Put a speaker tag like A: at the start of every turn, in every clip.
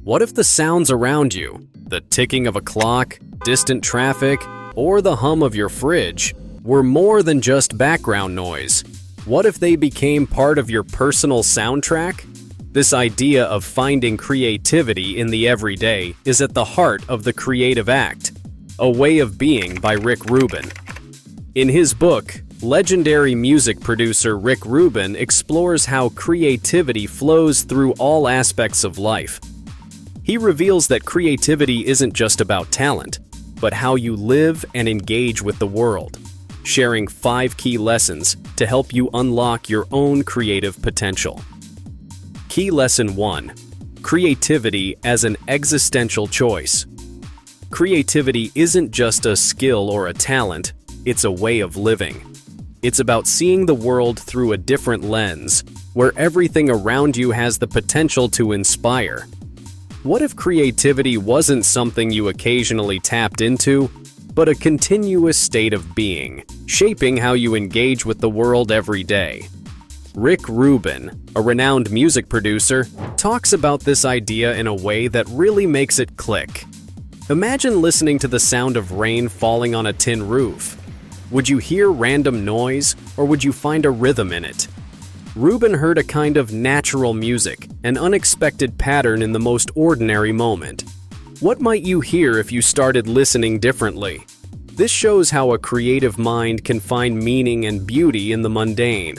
A: What if the sounds around you, the ticking of a clock, distant traffic, or the hum of your fridge, were more than just background noise? What if they became part of your personal soundtrack? This idea of finding creativity in the everyday is at the heart of the creative act, A Way of Being by Rick Rubin. In his book, legendary music producer Rick Rubin explores how creativity flows through all aspects of life. He reveals that creativity isn't just about talent, but how you live and engage with the world, sharing 5 key lessons to help you unlock your own creative potential. Key Lesson 1: Creativity as an existential choice. Creativity isn't just a skill or a talent, it's a way of living. It's about seeing the world through a different lens, where everything around you has the potential to inspire. What if creativity wasn't something you occasionally tapped into, but a continuous state of being, shaping how you engage with the world every day? Rick Rubin, a renowned music producer, talks about this idea in a way that really makes it click. Imagine listening to the sound of rain falling on a tin roof. Would you hear random noise, or would you find a rhythm in it? Rubin heard a kind of natural music, an unexpected pattern in the most ordinary moment. What might you hear if you started listening differently? This shows how a creative mind can find meaning and beauty in the mundane.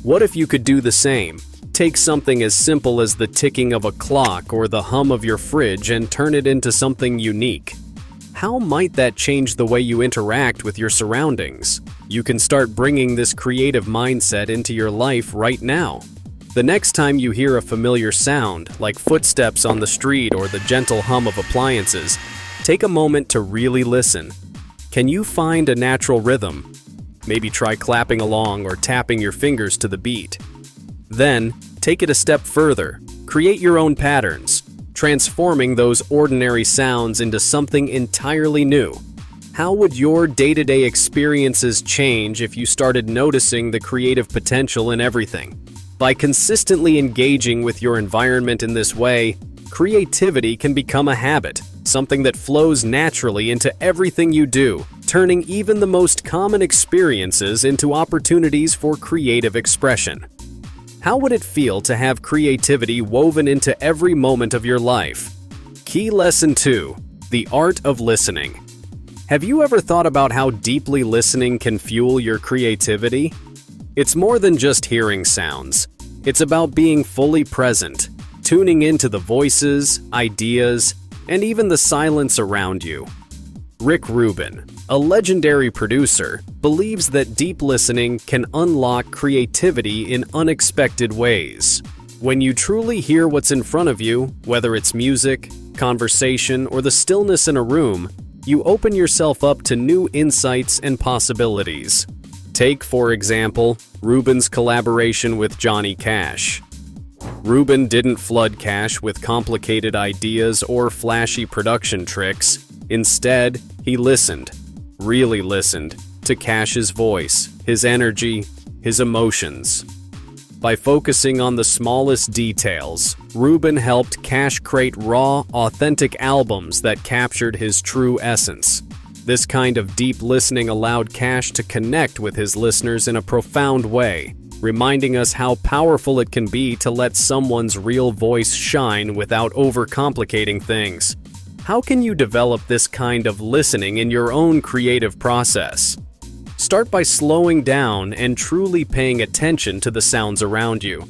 A: What if you could do the same? Take something as simple as the ticking of a clock or the hum of your fridge and turn it into something unique. How might that change the way you interact with your surroundings? You can start bringing this creative mindset into your life right now. The next time you hear a familiar sound, like footsteps on the street or the gentle hum of appliances, take a moment to really listen. Can you find a natural rhythm? Maybe try clapping along or tapping your fingers to the beat. Then, take it a step further. Create your own patterns, transforming those ordinary sounds into something entirely new. How would your day-to-day experiences change if you started noticing the creative potential in everything? By consistently engaging with your environment in this way, creativity can become a habit, something that flows naturally into everything you do, turning even the most common experiences into opportunities for creative expression. How would it feel to have creativity woven into every moment of your life? Key Lesson 2: The Art of Listening. Have you ever thought about how deeply listening can fuel your creativity? It's more than just hearing sounds. It's about being fully present, tuning into the voices, ideas, and even the silence around you. Rick Rubin, a legendary producer, believes that deep listening can unlock creativity in unexpected ways. When you truly hear what's in front of you, whether it's music, conversation, or the stillness in a room, you open yourself up to new insights and possibilities. Take, for example, Rubin's collaboration with Johnny Cash. Rubin didn't flood Cash with complicated ideas or flashy production tricks. Instead, he listened, really listened, to Cash's voice, his energy, his emotions. By focusing on the smallest details, Rubin helped Cash create raw, authentic albums that captured his true essence. This kind of deep listening allowed Cash to connect with his listeners in a profound way, reminding us how powerful it can be to let someone's real voice shine without overcomplicating things. How can you develop this kind of listening in your own creative process? Start by slowing down and truly paying attention to the sounds around you.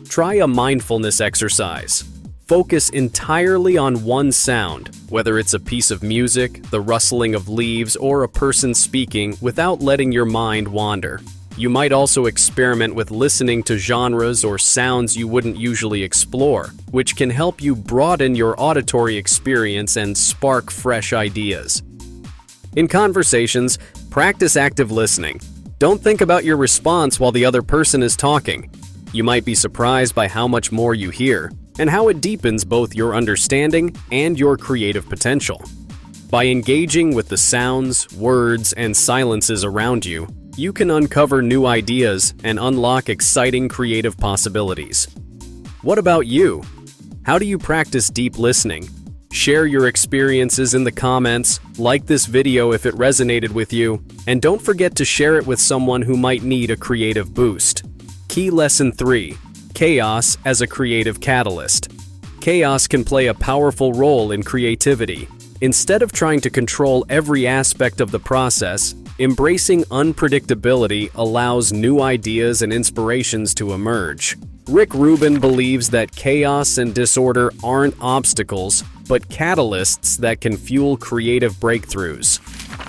A: Try a mindfulness exercise. Focus entirely on one sound, whether it's a piece of music, the rustling of leaves, or a person speaking, without letting your mind wander. You might also experiment with listening to genres or sounds you wouldn't usually explore, which can help you broaden your auditory experience and spark fresh ideas. In conversations, practice active listening. Don't think about your response while the other person is talking. You might be surprised by how much more you hear, and how it deepens both your understanding and your creative potential. By engaging with the sounds, words, and silences around you, you can uncover new ideas and unlock exciting creative possibilities. What about you? How do you practice deep listening? Share your experiences in the comments, like this video if it resonated with you, and don't forget to share it with someone who might need a creative boost. Key Lesson 3: Chaos as a creative catalyst. Chaos can play a powerful role in creativity. Instead of trying to control every aspect of the process, embracing unpredictability allows new ideas and inspirations to emerge. Rick Rubin believes that chaos and disorder aren't obstacles, but catalysts that can fuel creative breakthroughs.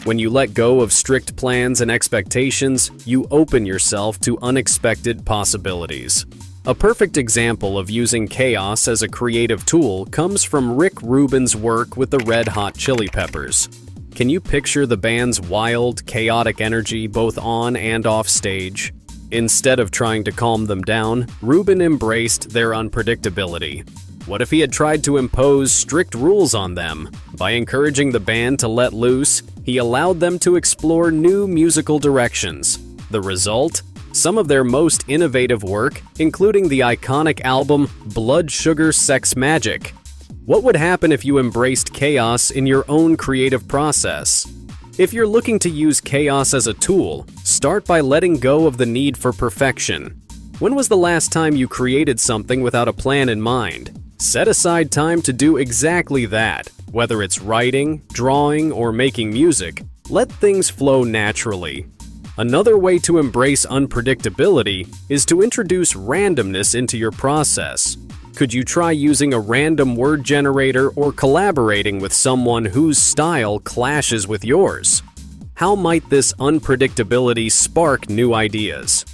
A: When you let go of strict plans and expectations, you open yourself to unexpected possibilities. A perfect example of using chaos as a creative tool comes from Rick Rubin's work with the Red Hot Chili Peppers. Can you picture the band's wild, chaotic energy both on and off stage? Instead of trying to calm them down, Rubin embraced their unpredictability. What if he had tried to impose strict rules on them? By encouraging the band to let loose, he allowed them to explore new musical directions. The result? Some of their most innovative work, including the iconic album Blood Sugar Sex Magic. What would happen if you embraced chaos in your own creative process? If you're looking to use chaos as a tool, start by letting go of the need for perfection. When was the last time you created something without a plan in mind? Set aside time to do exactly that. Whether it's writing, drawing, or making music, let things flow naturally. Another way to embrace unpredictability is to introduce randomness into your process. Could you try using a random word generator or collaborating with someone whose style clashes with yours? How might this unpredictability spark new ideas?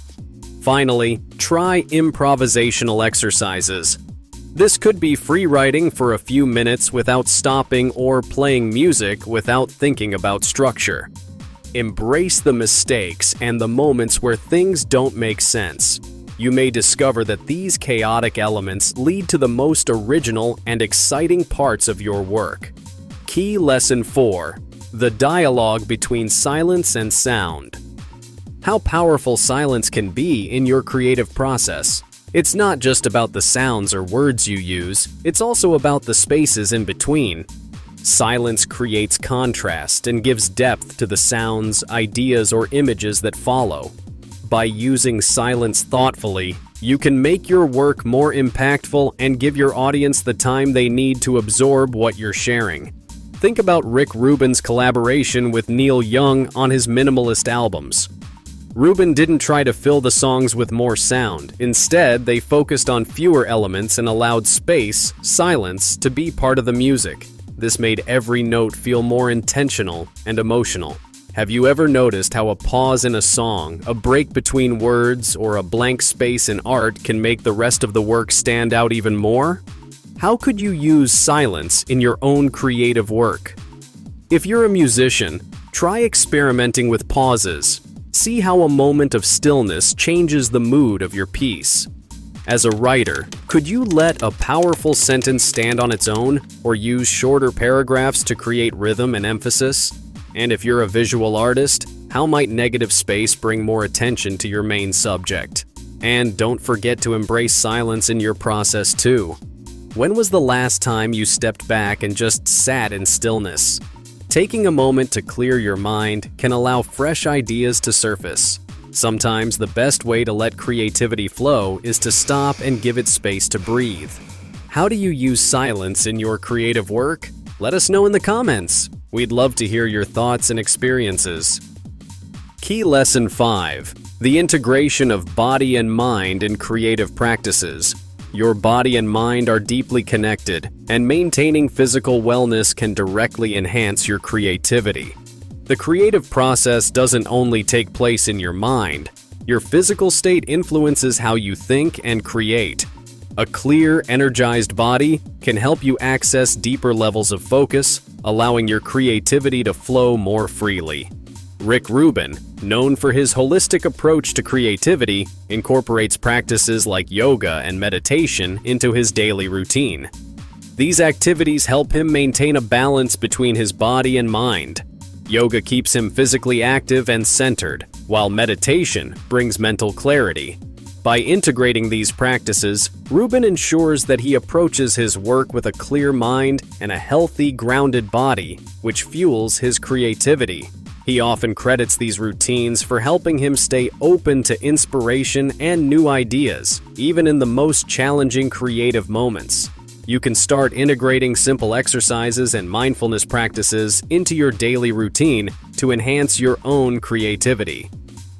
A: Finally, try improvisational exercises. This could be free writing for a few minutes without stopping or playing music without thinking about structure. Embrace the mistakes and the moments where things don't make sense. You may discover that these chaotic elements lead to the most original and exciting parts of your work. Key Lesson 4: The dialogue between silence and sound. How powerful silence can be in your creative process. It's not just about the sounds or words you use, it's also about the spaces in between. Silence creates contrast and gives depth to the sounds, ideas, or images that follow. By using silence thoughtfully, you can make your work more impactful and give your audience the time they need to absorb what you're sharing. Think about Rick Rubin's collaboration with Neil Young on his minimalist albums. Rubin didn't try to fill the songs with more sound. Instead, they focused on fewer elements and allowed space, silence, to be part of the music. This made every note feel more intentional and emotional. Have you ever noticed how a pause in a song, a break between words, or a blank space in art can make the rest of the work stand out even more? How could you use silence in your own creative work? If you're a musician, try experimenting with pauses. See how a moment of stillness changes the mood of your piece. As a writer, could you let a powerful sentence stand on its own, or use shorter paragraphs to create rhythm and emphasis? And if you're a visual artist, how might negative space bring more attention to your main subject? And don't forget to embrace silence in your process too. When was the last time you stepped back and just sat in stillness? Taking a moment to clear your mind can allow fresh ideas to surface. Sometimes the best way to let creativity flow is to stop and give it space to breathe. How do you use silence in your creative work? Let us know in the comments. We'd love to hear your thoughts and experiences. Key Lesson 5: The integration of body and mind in creative practices. Your body and mind are deeply connected, and maintaining physical wellness can directly enhance your creativity. The creative process doesn't only take place in your mind. Your physical state influences how you think and create. A clear, energized body can help you access deeper levels of focus, allowing your creativity to flow more freely. Rick Rubin, known for his holistic approach to creativity, incorporates practices like yoga and meditation into his daily routine. These activities help him maintain a balance between his body and mind. Yoga keeps him physically active and centered, while meditation brings mental clarity. By integrating these practices, Rubin ensures that he approaches his work with a clear mind and a healthy, grounded body, which fuels his creativity. He often credits these routines for helping him stay open to inspiration and new ideas, even in the most challenging creative moments. You can start integrating simple exercises and mindfulness practices into your daily routine to enhance your own creativity.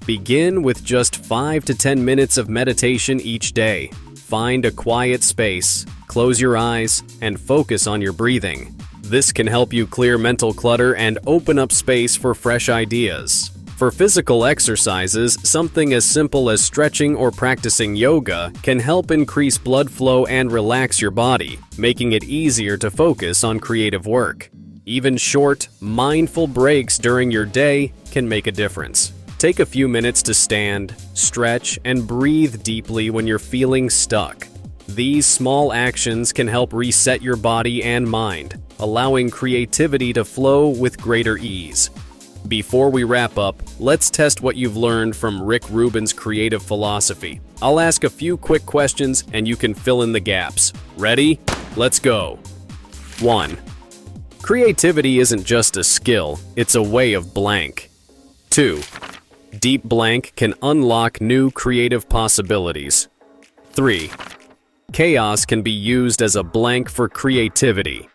A: Begin with just 5 to 10 minutes of meditation each day. Find a quiet space, close your eyes, and focus on your breathing. This can help you clear mental clutter and open up space for fresh ideas. For physical exercises, something as simple as stretching or practicing yoga can help increase blood flow and relax your body, making it easier to focus on creative work. Even short, mindful breaks during your day can make a difference. Take a few minutes to stand, stretch, and breathe deeply when you're feeling stuck. These small actions can help reset your body and mind, allowing creativity to flow with greater ease. Before we wrap up, let's test what you've learned from Rick Rubin's creative philosophy. I'll ask a few quick questions and you can fill in the gaps. Ready? Let's go. 1. Creativity isn't just a skill, it's a way of blank. 2. Deep blank can unlock new creative possibilities. 3. Chaos can be used as a blank for creativity.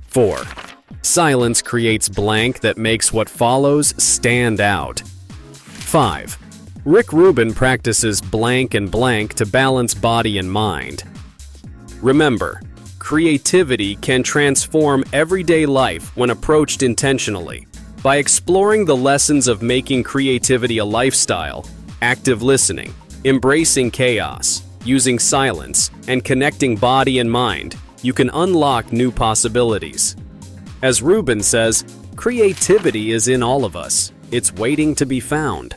A: 4. Silence creates blank that makes what follows stand out. 5. Rick Rubin practices blank and blank to balance body and mind. Remember, creativity can transform everyday life when approached intentionally. By exploring the lessons of making creativity a lifestyle, active listening, embracing chaos, using silence, and connecting body and mind, you can unlock new possibilities. As Rubin says, creativity is in all of us. It's waiting to be found.